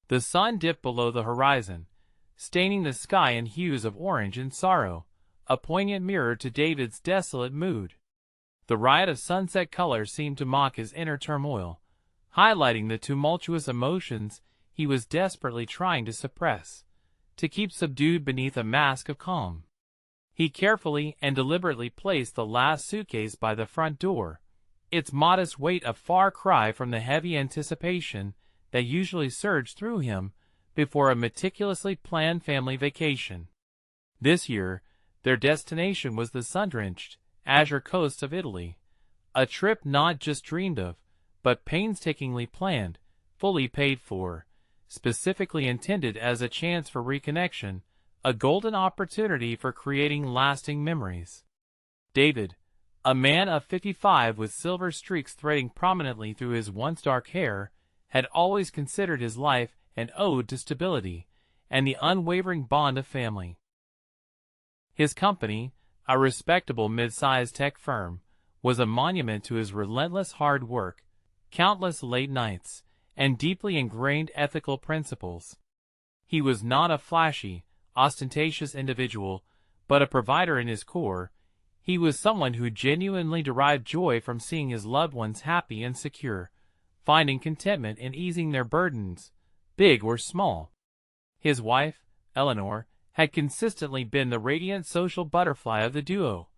The sun dipped below the horizon, staining the sky in hues of orange and sorrow, a poignant mirror to David's desolate mood. The riot of sunset color seemed to mock his inner turmoil, highlighting the tumultuous emotions he was desperately trying to suppress, to keep subdued beneath a mask of calm. He carefully and deliberately placed the last suitcase by the front door, its modest weight a far cry from the heavy anticipation that usually surged through him before a meticulously planned family vacation. This year, their destination was the sun-drenched, azure coasts of Italy, a trip not just dreamed of, but painstakingly planned, fully paid for, specifically intended as a chance for reconnection, a golden opportunity for creating lasting memories. David, a man of 55 with silver streaks threading prominently through his once dark hair, had always considered his life an ode to stability and the unwavering bond of family. His company, a respectable mid-sized tech firm, was a monument to his relentless hard work, countless late nights, and deeply ingrained ethical principles. He was not a flashy, ostentatious individual, but a provider in his core. He was someone who genuinely derived joy from seeing his loved ones happy and secure, finding contentment in easing their burdens, big or small. His wife, Eleanor, had consistently been the radiant social butterfly of the duo,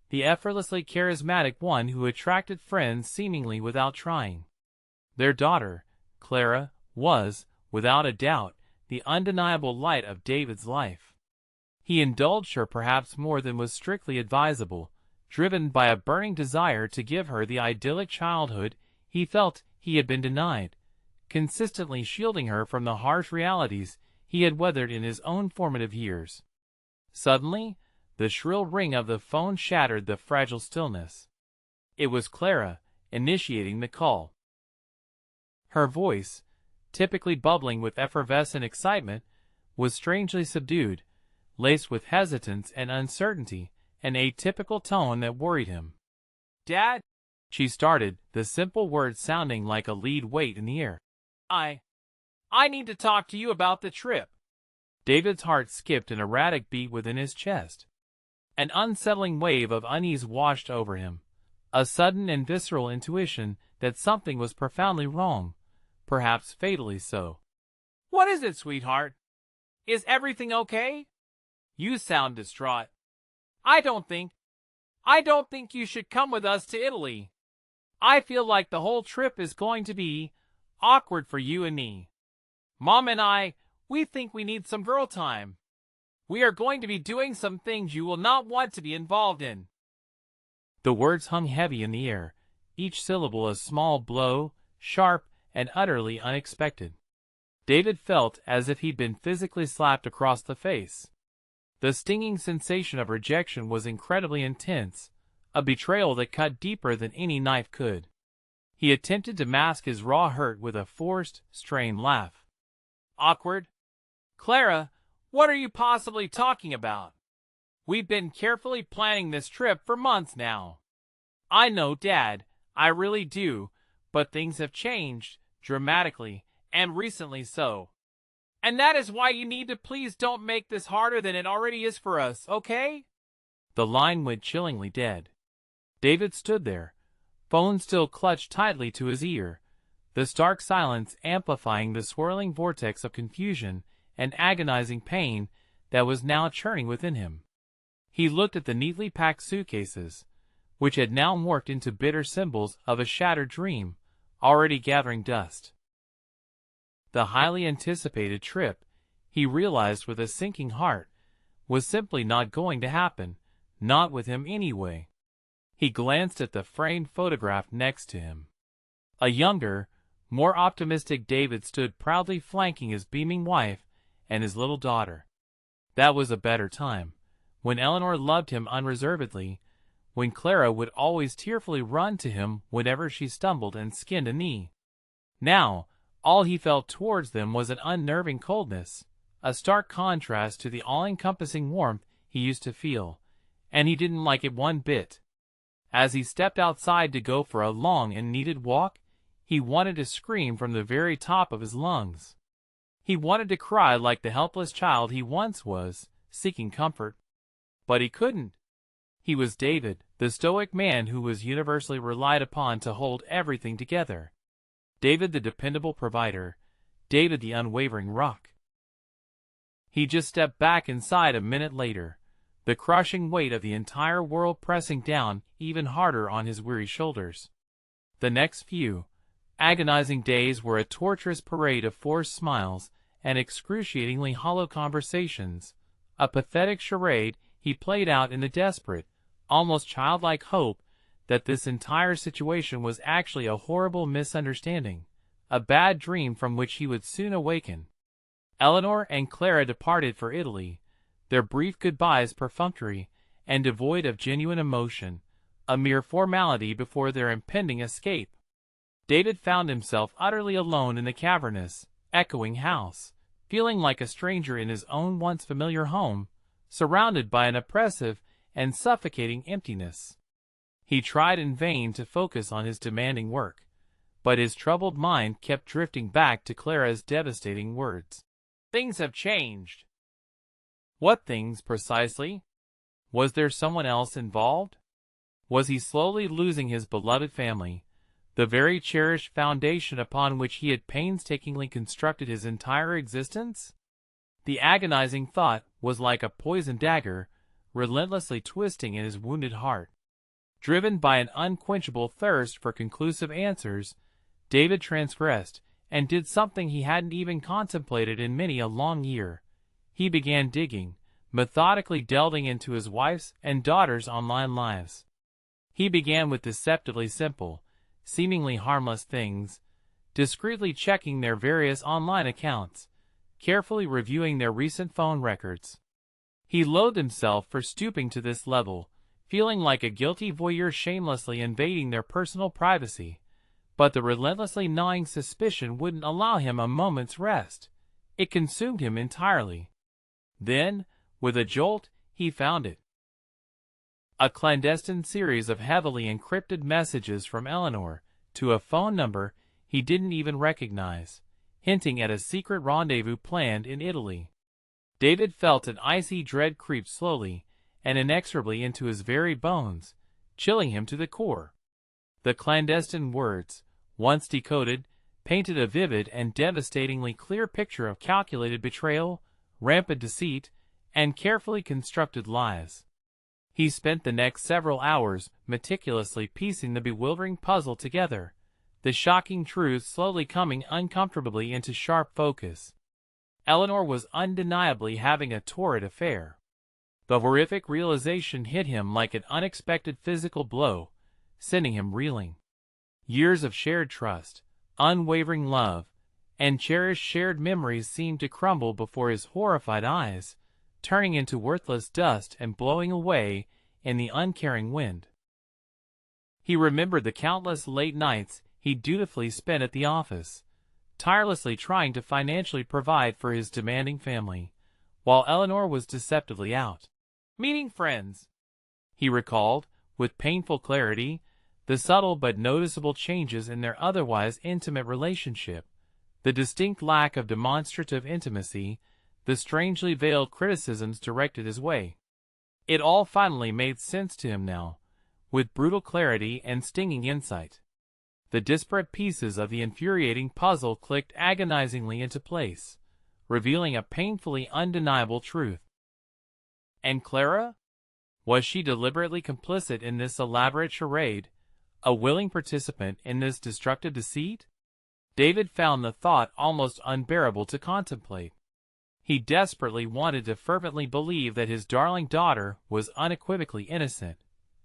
the effortlessly charismatic one who attracted friends seemingly without trying. Their daughter, Clara, was, without a doubt, the undeniable light of David's life. He indulged her perhaps more than was strictly advisable, driven by a burning desire to give her the idyllic childhood he felt he had been denied, consistently shielding her from the harsh realities he had weathered in his own formative years. Suddenly, the shrill ring of the phone shattered the fragile stillness. It was Clara, initiating the call. Her voice, typically bubbling with effervescent excitement, was strangely subdued, laced with hesitance and uncertainty, an atypical tone that worried him. "Dad," she started, the simple words sounding like a lead weight in the air. I need to talk to you about the trip." David's heart skipped an erratic beat within his chest. An unsettling wave of unease washed over him, a sudden and visceral intuition that something was profoundly wrong, perhaps fatally so. "What is it, sweetheart? Is everything okay? You sound distraught. I don't think you should come with us to Italy. I feel like the whole trip is going to be awkward for you and me. Mom and we think we need some girl time. We are going to be doing some things you will not want to be involved in." The words hung heavy in the air, each syllable a small blow, sharp and utterly unexpected. David felt as if he'd been physically slapped across the face. The stinging sensation of rejection was incredibly intense, a betrayal that cut deeper than any knife could. He attempted to mask his raw hurt with a forced, strained laugh. "Awkward? Clara, what are you possibly talking about? We've been carefully planning this trip for months now. I know, Dad, I really do, but things have changed, dramatically, and recently so. And that is why you need to please don't make this harder than it already is for us, okay?" The line went chillingly dead. David stood there, phone still clutched tightly to his ear, the stark silence amplifying the swirling vortex of confusion and agonizing pain that was now churning within him. He looked at the neatly packed suitcases, which had now morphed into bitter symbols of a shattered dream, already gathering dust. The highly anticipated trip, he realized with a sinking heart, was simply not going to happen, not with him anyway. He glanced at the framed photograph next to him. A younger, more optimistic David stood proudly flanking his beaming wife and his little daughter. That was a better time, when Eleanor loved him unreservedly, when Clara would always tearfully run to him whenever she stumbled and skinned a knee. Now, all he felt towards them was an unnerving coldness, a stark contrast to the all-encompassing warmth he used to feel, and he didn't like it one bit. As he stepped outside to go for a long and needed walk, he wanted to scream from the very top of his lungs. He wanted to cry like the helpless child he once was, seeking comfort. But he couldn't. He was David, the stoic man who was universally relied upon to hold everything together. David the dependable provider. David the unwavering rock. He just stepped back inside a minute later, the crushing weight of the entire world pressing down even harder on his weary shoulders. The next few agonizing days were a torturous parade of forced smiles and excruciatingly hollow conversations, a pathetic charade he played out in the desperate, almost childlike hope that this entire situation was actually a horrible misunderstanding, a bad dream from which he would soon awaken. Eleanor and Clara departed for Italy, their brief goodbyes perfunctory and devoid of genuine emotion, a mere formality before their impending escape. David found himself utterly alone in the cavernous, echoing house, feeling like a stranger in his own once familiar home, surrounded by an oppressive and suffocating emptiness. He tried in vain to focus on his demanding work, but his troubled mind kept drifting back to Clara's devastating words. Things have changed. What things precisely? Was there someone else involved? Was he slowly losing his beloved family, the very cherished foundation upon which he had painstakingly constructed his entire existence? The agonizing thought was like a poisoned dagger, relentlessly twisting in his wounded heart. Driven by an unquenchable thirst for conclusive answers, David transgressed and did something he hadn't even contemplated in many a long year. He began digging, methodically delving into his wife's and daughter's online lives. He began with deceptively simple, seemingly harmless things, discreetly checking their various online accounts, carefully reviewing their recent phone records. He loathed himself for stooping to this level, feeling like a guilty voyeur shamelessly invading their personal privacy. But the relentlessly gnawing suspicion wouldn't allow him a moment's rest. It consumed him entirely. Then, with a jolt, he found it. A clandestine series of heavily encrypted messages from Eleanor to a phone number he didn't even recognize, hinting at a secret rendezvous planned in Italy. David felt an icy dread creep slowly and inexorably into his very bones, chilling him to the core. The clandestine words, once decoded, painted a vivid and devastatingly clear picture of calculated betrayal, rampant deceit, and carefully constructed lies. He spent the next several hours meticulously piecing the bewildering puzzle together, the shocking truth slowly coming uncomfortably into sharp focus. Eleanor was undeniably having a torrid affair. The horrific realization hit him like an unexpected physical blow, sending him reeling. Years of shared trust, unwavering love, and cherished shared memories seemed to crumble before his horrified eyes, turning into worthless dust and blowing away in the uncaring wind. He remembered the countless late nights he dutifully spent at the office, tirelessly trying to financially provide for his demanding family, while Eleanor was deceptively out meeting friends. He recalled, with painful clarity, the subtle but noticeable changes in their otherwise intimate relationship, the distinct lack of demonstrative intimacy, the strangely veiled criticisms directed his way. It all finally made sense to him now, with brutal clarity and stinging insight. The disparate pieces of the infuriating puzzle clicked agonizingly into place, revealing a painfully undeniable truth. And Clara? Was she deliberately complicit in this elaborate charade, a willing participant in this destructive deceit? David found the thought almost unbearable to contemplate. He desperately wanted to fervently believe that his darling daughter was unequivocally innocent,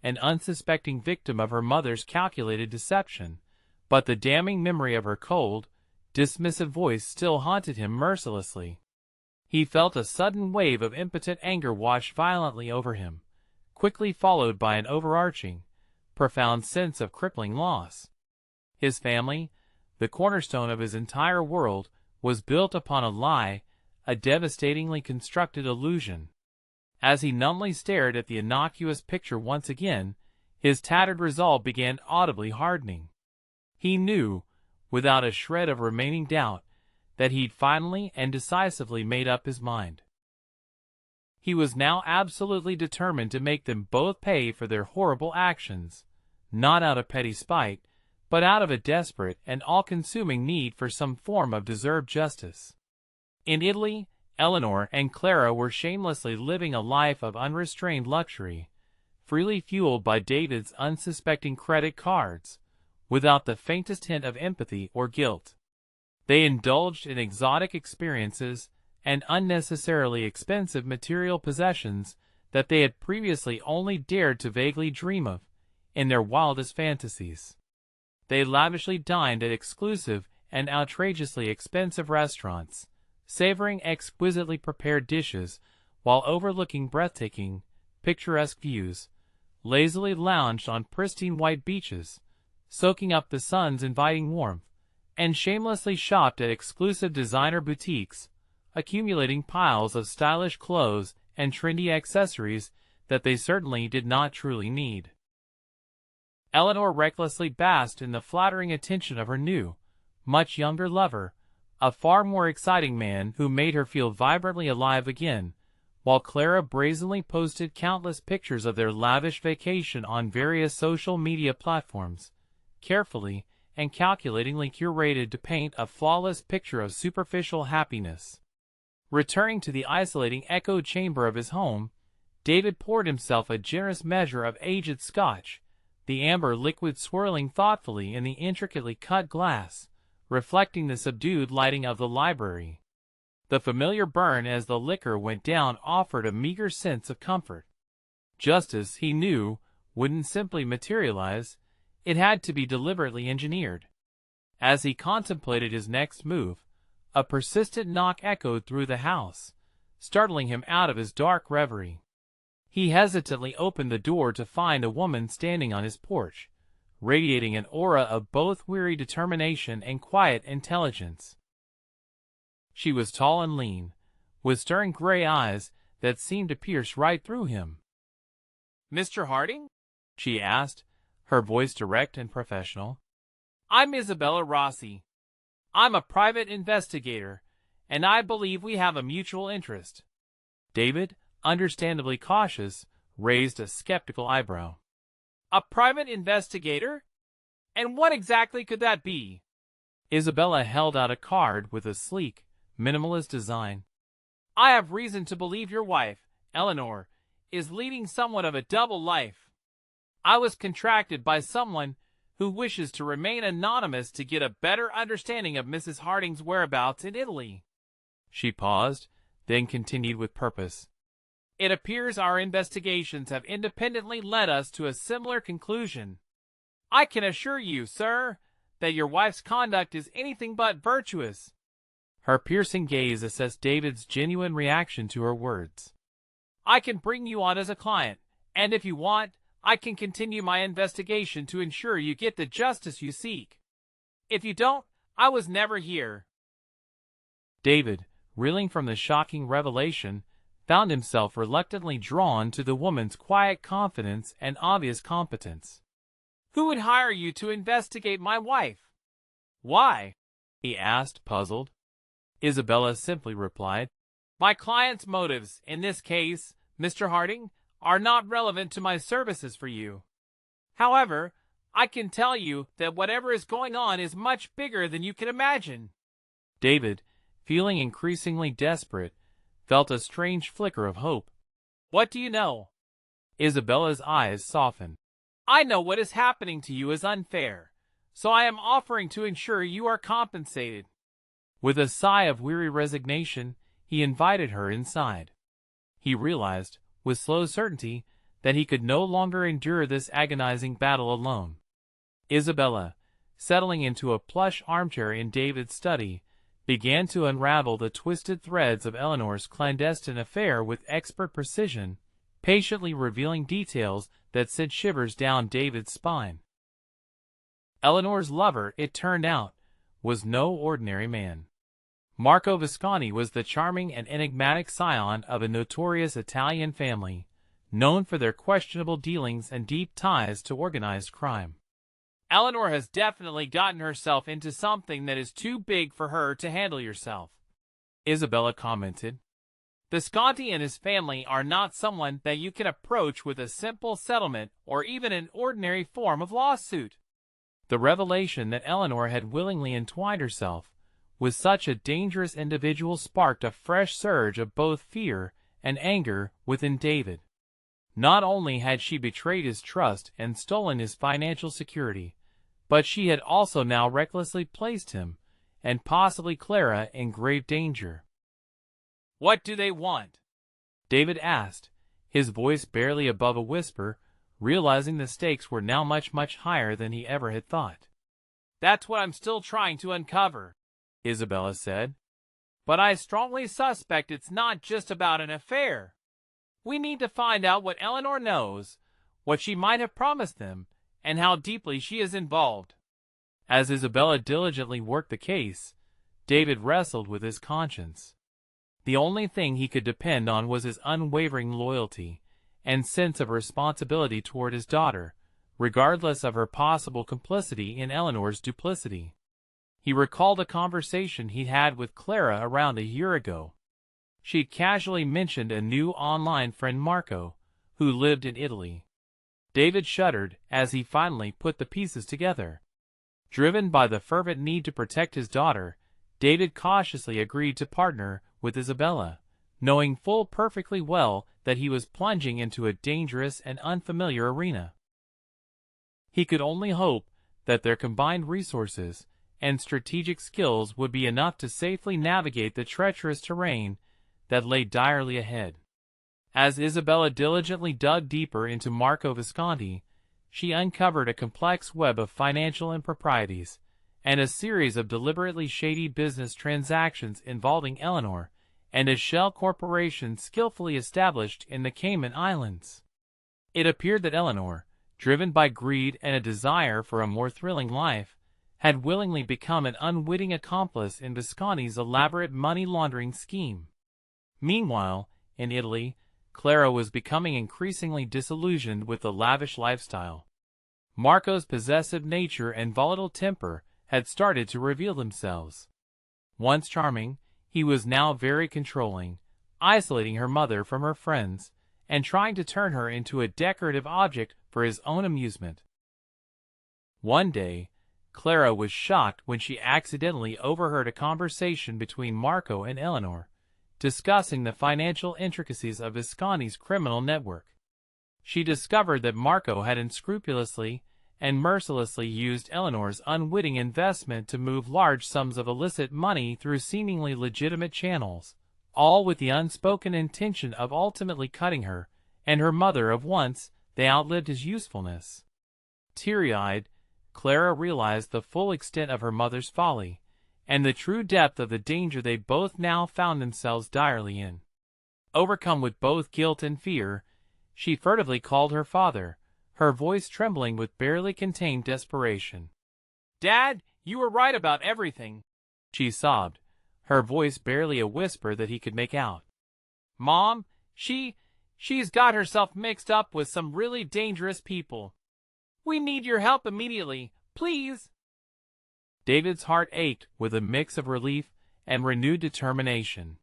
an unsuspecting victim of her mother's calculated deception, but the damning memory of her cold, dismissive voice still haunted him mercilessly. He felt a sudden wave of impotent anger wash violently over him, quickly followed by an overarching, profound sense of crippling loss. His family, the cornerstone of his entire world, was built upon a lie, a devastatingly constructed illusion. As he numbly stared at the innocuous picture once again, his tattered resolve began audibly hardening. He knew, without a shred of remaining doubt, that he'd finally and decisively made up his mind. He was now absolutely determined to make them both pay for their horrible actions, not out of petty spite, but out of a desperate and all-consuming need for some form of deserved justice. In Italy, Eleanor and Clara were shamelessly living a life of unrestrained luxury, freely fueled by David's unsuspecting credit cards, without the faintest hint of empathy or guilt. They indulged in exotic experiences and unnecessarily expensive material possessions that they had previously only dared to vaguely dream of in their wildest fantasies. They lavishly dined at exclusive and outrageously expensive restaurants, savoring exquisitely prepared dishes while overlooking breathtaking, picturesque views, lazily lounged on pristine white beaches, soaking up the sun's inviting warmth, and shamelessly shopped at exclusive designer boutiques, accumulating piles of stylish clothes and trendy accessories that they certainly did not truly need. Eleanor recklessly basked in the flattering attention of her new, much younger lover, a far more exciting man who made her feel vibrantly alive again, while Clara brazenly posted countless pictures of their lavish vacation on various social media platforms, carefully and calculatingly curated to paint a flawless picture of superficial happiness. Returning to the isolating echo chamber of his home, David poured himself a generous measure of aged Scotch, the amber liquid swirling thoughtfully in the intricately cut glass, reflecting the subdued lighting of the library. The familiar burn as the liquor went down offered a meager sense of comfort. Justice, he knew, wouldn't simply materialize, it had to be deliberately engineered. As he contemplated his next move, a persistent knock echoed through the house, startling him out of his dark reverie. He hesitantly opened the door to find a woman standing on his porch, radiating an aura of both weary determination and quiet intelligence. She was tall and lean, with stern gray eyes that seemed to pierce right through him. "Mr. Harding?" she asked, her voice direct and professional. "I'm Isabella Rossi. I'm a private investigator, and I believe we have a mutual interest." David, understandably cautious, raised a skeptical eyebrow. "A private investigator? And what exactly could that be?" Isabella held out a card with a sleek, minimalist design. "I have reason to believe your wife, Eleanor, is leading somewhat of a double life. I was contracted by someone who wishes to remain anonymous to get a better understanding of Mrs. Harding's whereabouts in Italy." She paused, then continued with purpose. "It appears our investigations have independently led us to a similar conclusion. I can assure you, sir, that your wife's conduct is anything but virtuous." Her piercing gaze assessed David's genuine reaction to her words. "I can bring you on as a client, and if you want, I can continue my investigation to ensure you get the justice you seek. If you don't, I was never here." David, reeling from the shocking revelation, found himself reluctantly drawn to the woman's quiet confidence and obvious competence. "Who would hire you to investigate my wife?" "Why?" he asked, puzzled. Isabella simply replied, "My client's motives, in this case, Mr. Harding, are not relevant to my services for you. However, I can tell you that whatever is going on is much bigger than you can imagine." David, feeling increasingly desperate, felt a strange flicker of hope. "What do you know?" Isabella's eyes softened. "I know what is happening to you is unfair, so I am offering to ensure you are compensated." With a sigh of weary resignation, he invited her inside. He realized, with slow certainty, that he could no longer endure this agonizing battle alone. Isabella, settling into a plush armchair in David's study, began to unravel the twisted threads of Eleanor's clandestine affair with expert precision, patiently revealing details that sent shivers down David's spine. Eleanor's lover, it turned out, was no ordinary man. Marco Visconti was the charming and enigmatic scion of a notorious Italian family, known for their questionable dealings and deep ties to organized crime. Eleanor has definitely gotten herself into something that is too big for her to handle yourself, Isabella commented. Visconti and his family are not someone that you can approach with a simple settlement or even an ordinary form of lawsuit. The revelation that Eleanor had willingly entwined herself with such a dangerous individual sparked a fresh surge of both fear and anger within David. Not only had she betrayed his trust and stolen his financial security, but she had also now recklessly placed him, and possibly Clara, in grave danger. "What do they want?" David asked, his voice barely above a whisper, realizing the stakes were now much higher than he ever had thought. "That's what I'm still trying to uncover," Isabella said. "But I strongly suspect it's not just about an affair. We need to find out what Eleanor knows, what she might have promised them, and how deeply she is involved." As Isabella diligently worked the case, David wrestled with his conscience. The only thing he could depend on was his unwavering loyalty and sense of responsibility toward his daughter, regardless of her possible complicity in Eleanor's duplicity. He recalled a conversation he'd had with Clara around a year ago. She'd casually mentioned a new online friend, Marco, who lived in Italy. David shuddered as he finally put the pieces together. Driven by the fervent need to protect his daughter, David cautiously agreed to partner with Isabella, knowing perfectly well that he was plunging into a dangerous and unfamiliar arena. He could only hope that their combined resources and strategic skills would be enough to safely navigate the treacherous terrain that lay direly ahead. As Isabella diligently dug deeper into Marco Visconti, she uncovered a complex web of financial improprieties and a series of deliberately shady business transactions involving Eleanor and a shell corporation skillfully established in the Cayman Islands. It appeared that Eleanor, driven by greed and a desire for a more thrilling life, had willingly become an unwitting accomplice in Visconti's elaborate money laundering scheme. Meanwhile, in Italy, Clara was becoming increasingly disillusioned with the lavish lifestyle. Marco's possessive nature and volatile temper had started to reveal themselves. Once charming, he was now very controlling, isolating her mother from her friends, and trying to turn her into a decorative object for his own amusement. One day, Clara was shocked when she accidentally overheard a conversation between Marco and Eleanor, discussing the financial intricacies of Visconti's criminal network. She discovered that Marco had unscrupulously and mercilessly used Eleanor's unwitting investment to move large sums of illicit money through seemingly legitimate channels, all with the unspoken intention of ultimately cutting her and her mother of once they outlived his usefulness. Teary-eyed, Clara realized the full extent of her mother's folly, and the true depth of the danger they both now found themselves direly in. Overcome with both guilt and fear, she furtively called her father, her voice trembling with barely contained desperation. "Dad, you were right about everything," she sobbed, her voice barely a whisper that he could make out. "Mom, she's got herself mixed up with some really dangerous people. We need your help immediately, please." David's heart ached with a mix of relief and renewed determination.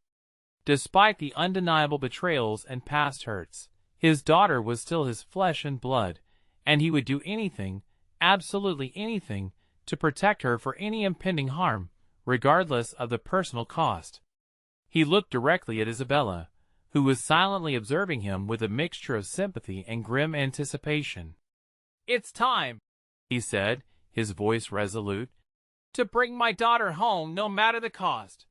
Despite the undeniable betrayals and past hurts, his daughter was still his flesh and blood, and he would do anything, absolutely anything, to protect her for any impending harm, regardless of the personal cost. He looked directly at Isabella, who was silently observing him with a mixture of sympathy and grim anticipation. "It's time," he said, his voice resolute, "to bring my daughter home no matter the cost.